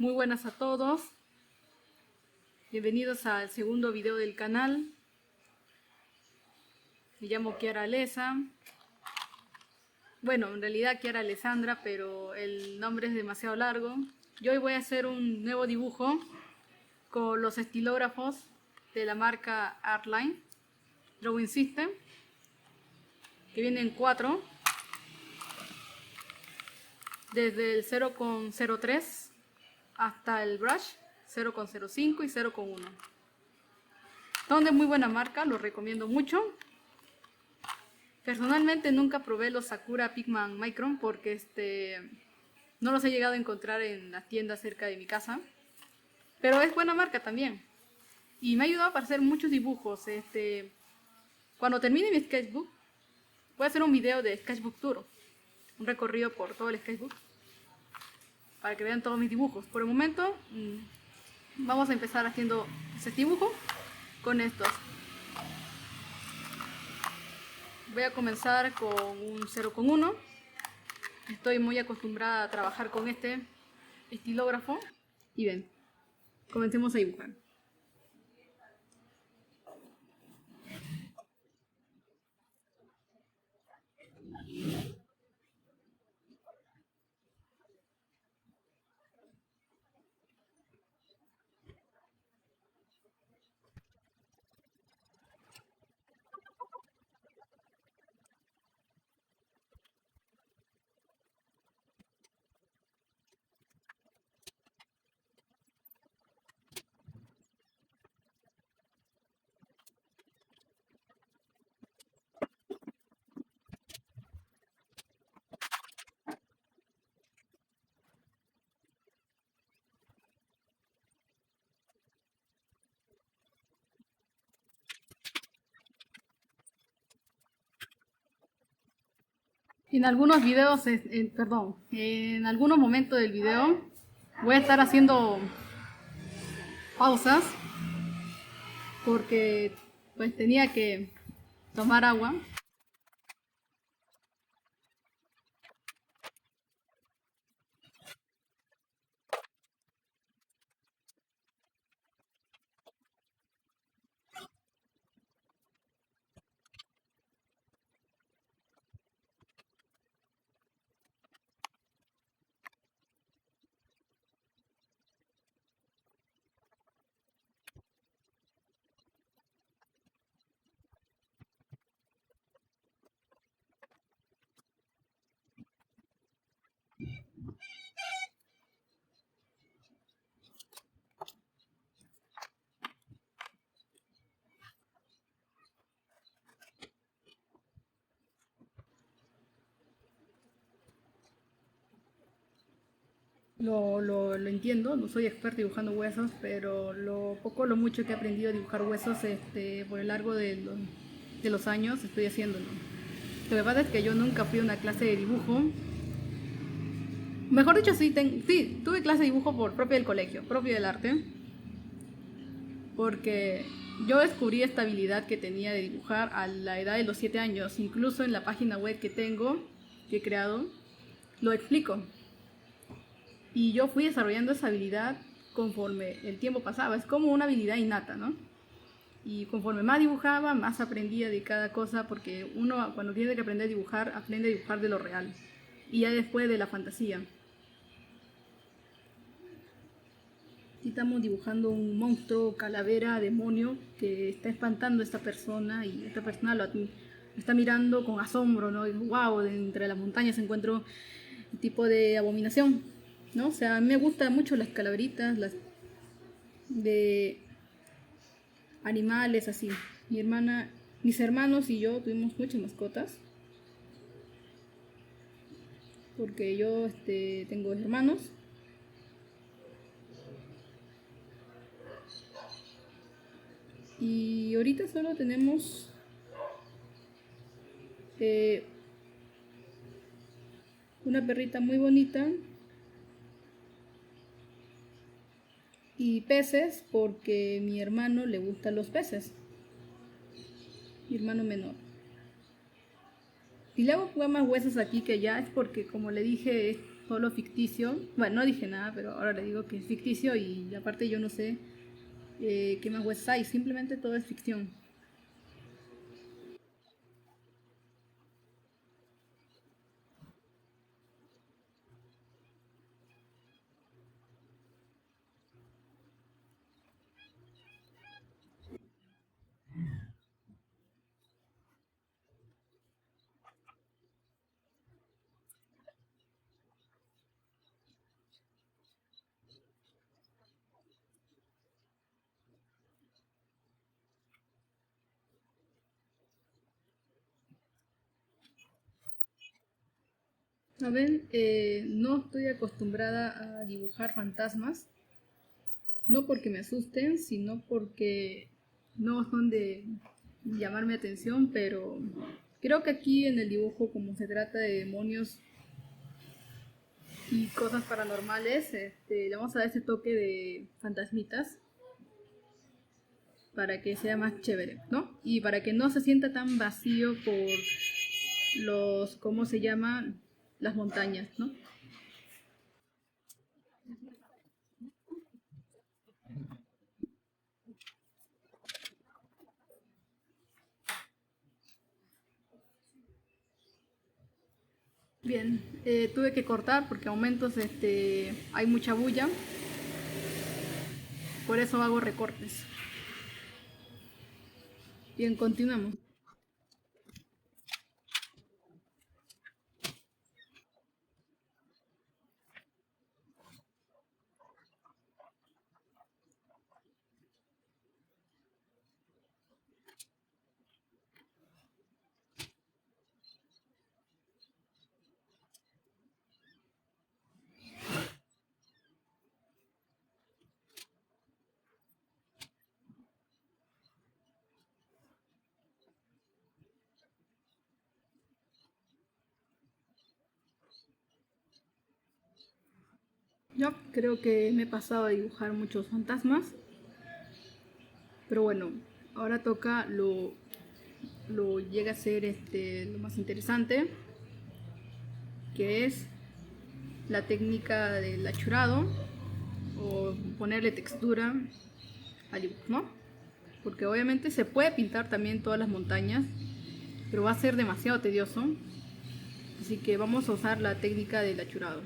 Muy buenas a todos. Bienvenidos al segundo video del canal. Me llamo Kiara Alesa. Bueno, en realidad Kiara Alessandra, pero el nombre es demasiado largo. Yo hoy voy a hacer un nuevo dibujo con los estilógrafos de la marca Artline Drawing System, que vienen 4, desde el 0,03 hasta el brush 0,05 y 0,1. Son de muy buena marca, los recomiendo mucho. Personalmente nunca probé los Sakura Pigment Micron porque no los he llegado a encontrar en las tiendas cerca de mi casa, pero es buena marca también y me ha ayudado para hacer muchos dibujos. Cuando termine mi sketchbook voy a hacer un video de sketchbook tour, un recorrido por todo el sketchbook para que vean todos mis dibujos. Por el momento vamos a empezar haciendo ese dibujo con estos. Voy a comenzar con un 0,1. Estoy muy acostumbrada a trabajar con este estilógrafo. Y ven, comencemos a dibujar. En algunos videos, en algunos momentos del video voy a estar haciendo pausas porque pues tenía que tomar agua. Lo entiendo, no soy experta dibujando huesos, pero lo poco o lo mucho que he aprendido a dibujar huesos por el largo de los años estoy haciéndolo. Lo que pasa es que yo nunca fui a una clase de dibujo. Mejor dicho, sí, tuve clase de dibujo por propio del colegio, propio del arte, porque yo descubrí esta habilidad que tenía de dibujar a la edad de los 7 años. Incluso en la página web que he creado, lo explico. Y yo fui desarrollando esa habilidad conforme el tiempo pasaba. Es como una habilidad innata, ¿no? Y conforme más dibujaba, más aprendía de cada cosa, porque uno cuando tiene que aprender a dibujar, aprende a dibujar de lo real. Y ya después de la fantasía. Aquí estamos dibujando un monstruo, calavera, demonio, que está espantando a esta persona, y esta persona lo está mirando con asombro, ¿no? Y wow, entre las montañas encuentro un tipo de abominación, ¿no? O sea, a mí me gustan mucho las calaveritas, las de animales así. Mis hermanos y yo tuvimos muchas mascotas, porque yo tengo hermanos. Y ahorita solo tenemos una perrita muy bonita y peces, porque mi hermano le gustan los peces, mi hermano menor. Y le hago más huesos aquí que allá es porque, como le dije, solo ficticio. Bueno, no dije nada, pero ahora le digo que es ficticio y aparte yo no sé qué más West Side, simplemente todo es ficción. A ver, no estoy acostumbrada a dibujar fantasmas, no porque me asusten, sino porque no son de llamarme atención, pero creo que aquí en el dibujo, como se trata de demonios y cosas paranormales, le vamos a dar ese toque de fantasmitas para que sea más chévere, ¿no? Y para que no se sienta tan vacío por los, ¿cómo se llaman? Las montañas, ¿no? Bien, tuve que cortar porque a momentos hay mucha bulla, por eso hago recortes. Bien, continuamos. Yo creo que me he pasado a dibujar muchos fantasmas, pero bueno, ahora toca lo llega a ser lo más interesante, que es la técnica del achurado o ponerle textura al dibujo, ¿no? Porque obviamente se puede pintar también todas las montañas, pero va a ser demasiado tedioso, así que vamos a usar la técnica del achurado.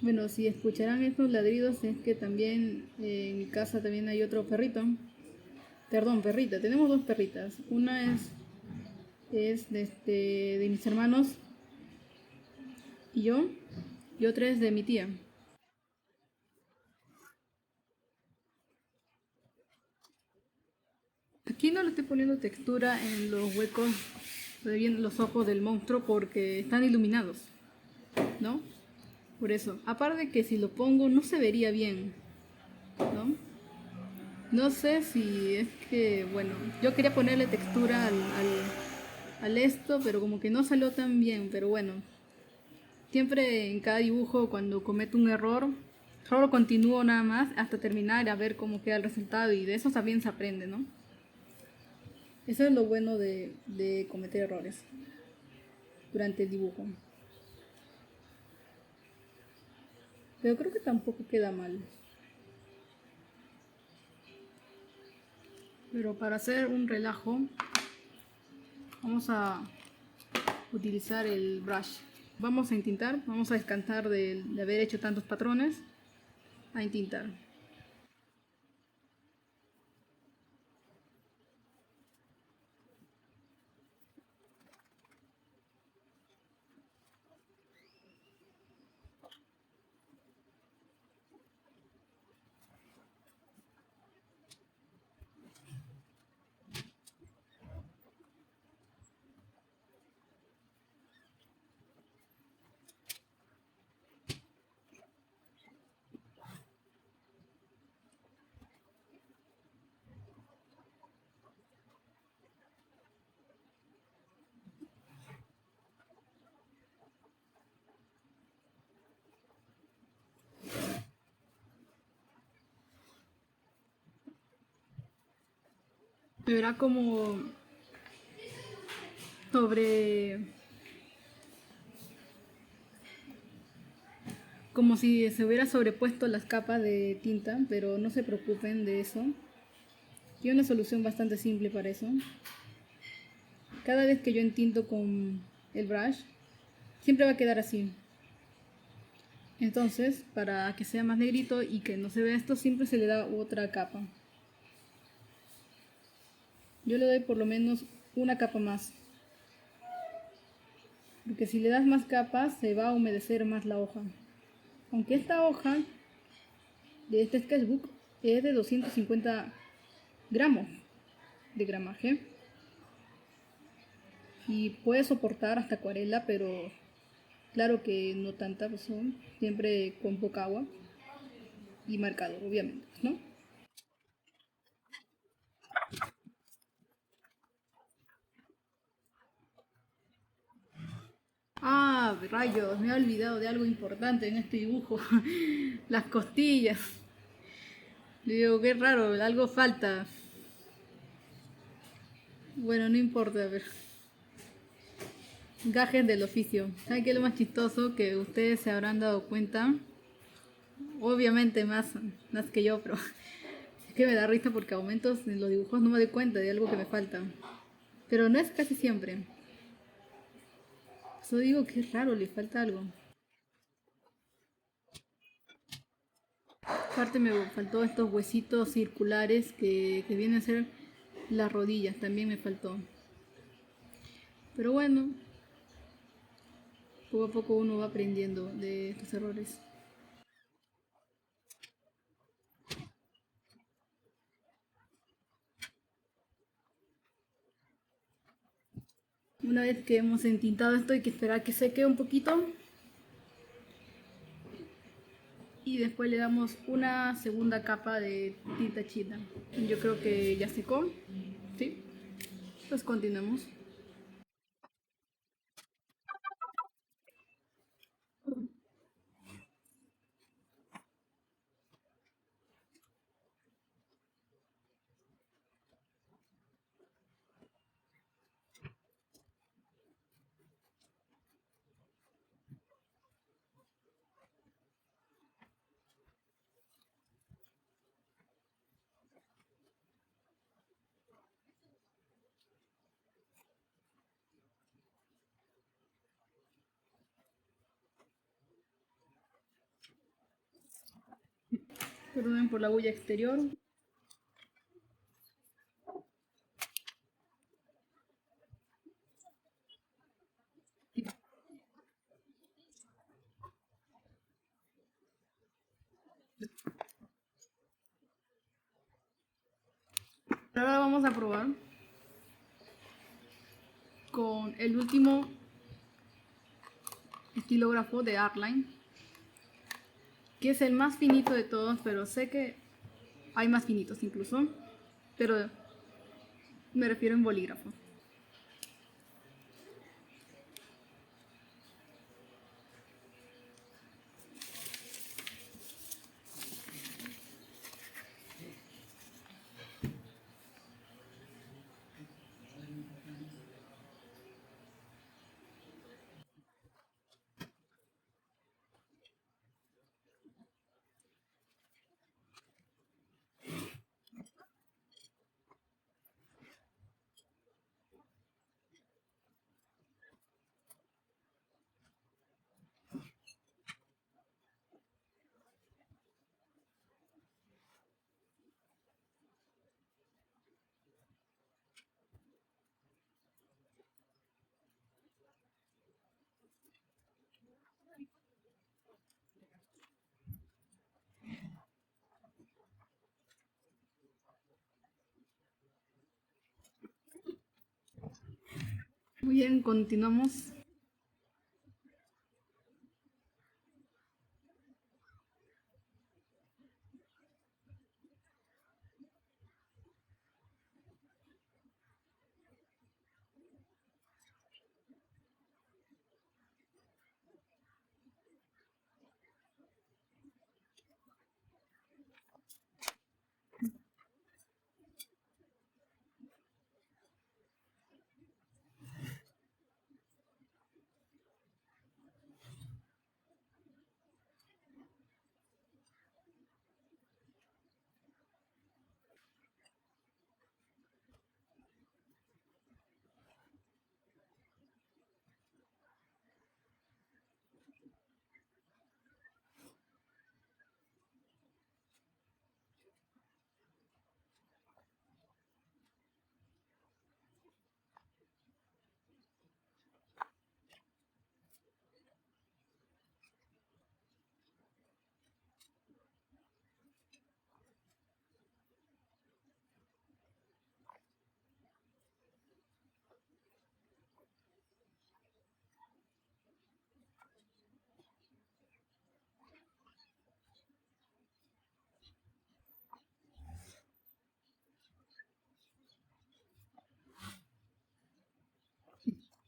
Bueno, si escucharán estos ladridos es que también en mi casa también hay otro perrito. Perdón, perrita. Tenemos dos perritas. Una es de mis hermanos y yo, y otra es de mi tía. Aquí no le estoy poniendo textura en los huecos de bien los ojos del monstruo porque están iluminados, ¿no? Por eso. Aparte que si lo pongo no se vería bien, ¿no? No sé si es que, bueno, yo quería ponerle textura al esto, pero como que no salió tan bien, pero bueno, Siempre en cada dibujo, cuando cometo un error, solo continúo nada más hasta terminar a ver cómo queda el resultado, y de eso también se aprende, ¿no? Eso es lo bueno de cometer errores durante el dibujo. Pero creo que tampoco queda mal. Pero para hacer un relajo, vamos a utilizar el brush. Vamos a entintar, vamos a descansar de haber hecho tantos patrones, a entintar. Se verá como como si se hubiera sobrepuesto las capas de tinta, pero no se preocupen de eso. Tiene una solución bastante simple para eso. Cada vez que yo entinto con el brush, siempre va a quedar así. Entonces, para que sea más negrito y que no se vea esto, siempre se le da otra capa. Yo le doy por lo menos una capa más, porque si le das más capas se va a humedecer más la hoja. Aunque esta hoja de este sketchbook es de 250 gramos de gramaje y puede soportar hasta acuarela, pero claro que no tanta, pues son siempre con poca agua y marcador, obviamente, ¿no? Ah, rayos, me he olvidado de algo importante en este dibujo. Las costillas. Le digo, qué raro, algo falta. Bueno, no importa, a ver. Gajes del oficio. ¿Saben qué es lo más chistoso? Que ustedes se habrán dado cuenta. Obviamente más que yo, pero es que me da risa porque a momentos en los dibujos no me doy cuenta de algo que me falta. Pero no es casi siempre. Eso digo que es raro, le falta algo. Aparte me faltó estos huesitos circulares que vienen a ser las rodillas, también me faltó. Pero bueno, poco a poco uno va aprendiendo de estos errores. Una vez que hemos entintado esto hay que esperar que seque un poquito. Y después le damos una segunda capa de tinta china. Yo creo que ya secó. ¿Sí? Pues continuemos. Perdonen por la bulla exterior. Ahora vamos a probar con el último estilógrafo de Artline, que es el más finito de todos, pero sé que hay más finitos incluso, pero me refiero en bolígrafo. Muy bien, continuamos.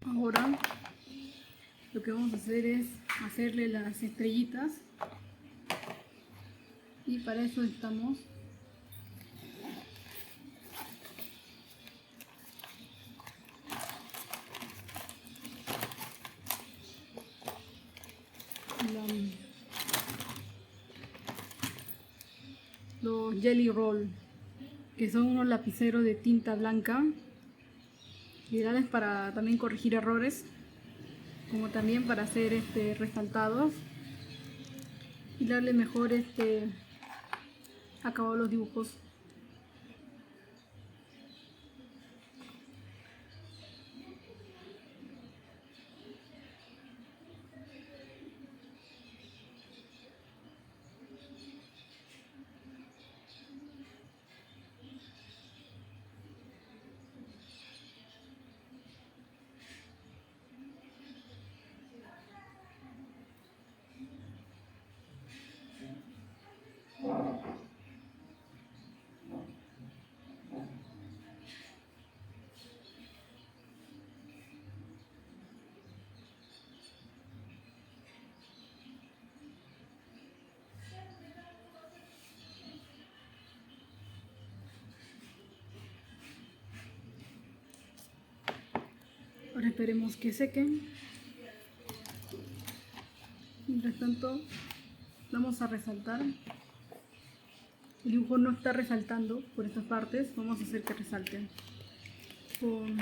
Ahora lo que vamos a hacer es hacerle las estrellitas, y para eso estamos los Jelly Roll, que son unos lapiceros de tinta blanca, ideales para también corregir errores, como también para hacer resaltados y darle mejor acabado a los dibujos. Ahora esperemos que sequen. Mientras tanto vamos a resaltar. El dibujo no está resaltando por estas partes, vamos a hacer que resalten con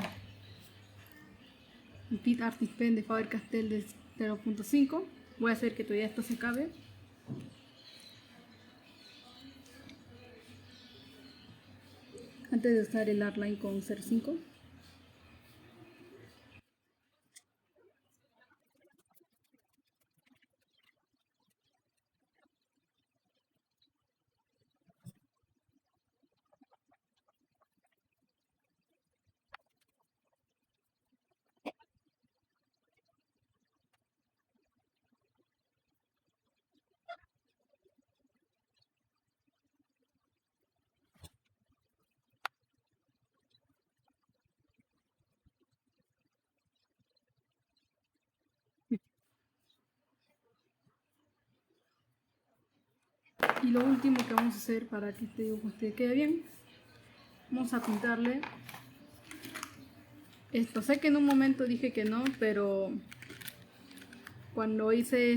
el Pitt Artist Pen de Faber-Castell de 0.5. voy a hacer que todavía esto se acabe. Antes de usar el Artline con 0.5. Y lo último que vamos a hacer para que este dibujo quede bien, vamos a pintarle esto. Sé que en un momento dije que no, pero cuando hice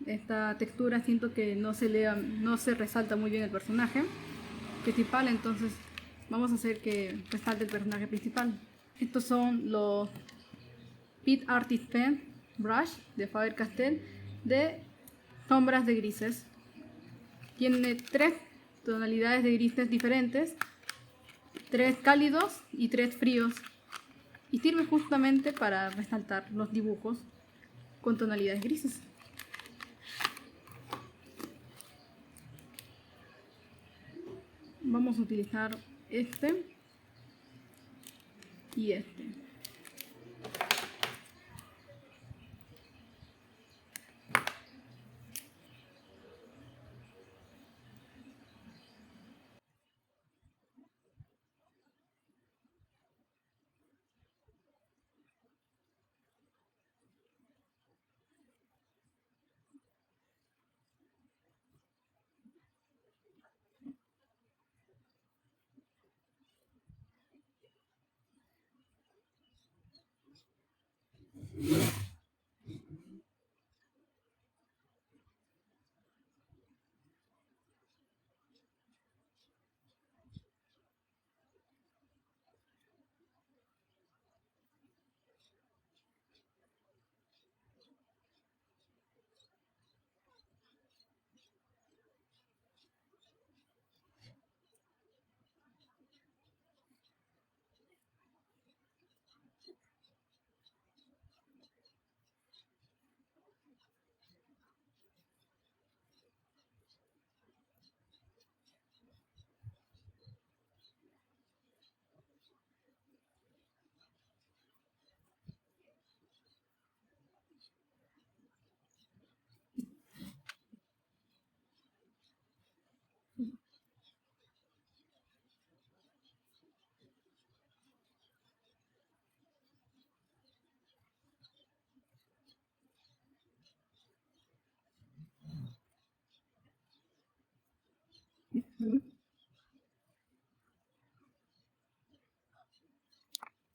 esta textura, siento que no se resalta muy bien el personaje principal, entonces vamos a hacer que resalte el personaje principal. Estos son los Pitt Artist Pen Brush de Faber-Castell de sombras de grises. Tiene 3 tonalidades de grises diferentes, 3 cálidos y 3 fríos, y sirve justamente para resaltar los dibujos con tonalidades grises. Vamos a utilizar este y este.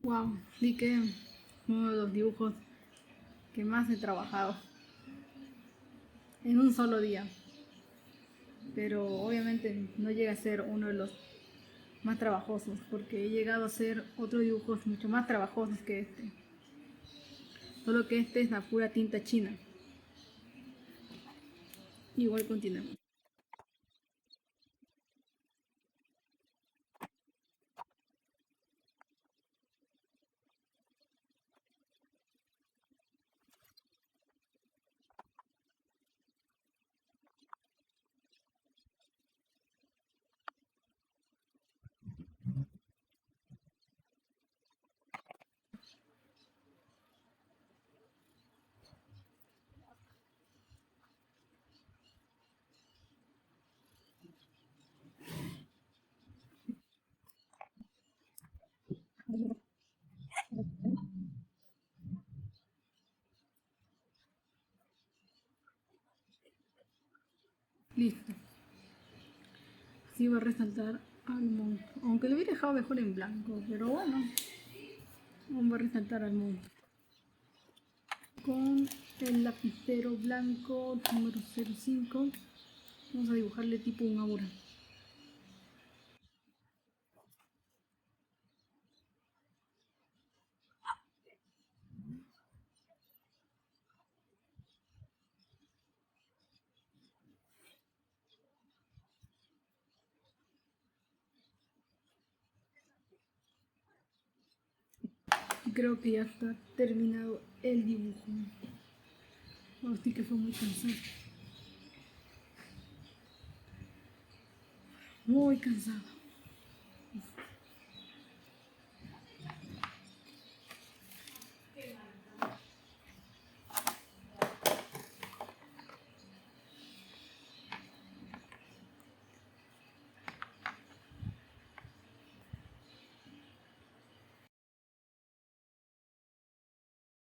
Wow, sí que uno de los dibujos que más he trabajado en un solo día. Pero obviamente no llega a ser uno de los más trabajosos, porque he llegado a hacer otros dibujos mucho más trabajosos que este. Solo que este es la pura tinta china. Igual continuamos. Listo. Así va a resaltar al monstruo. Aunque lo hubiera dejado mejor en blanco, pero bueno. Vamos a resaltar al monstruo. Con el lapicero blanco número 05 vamos a dibujarle tipo un aura. Creo que ya está terminado el dibujo. Oh, sí que fue muy cansado. Muy cansado.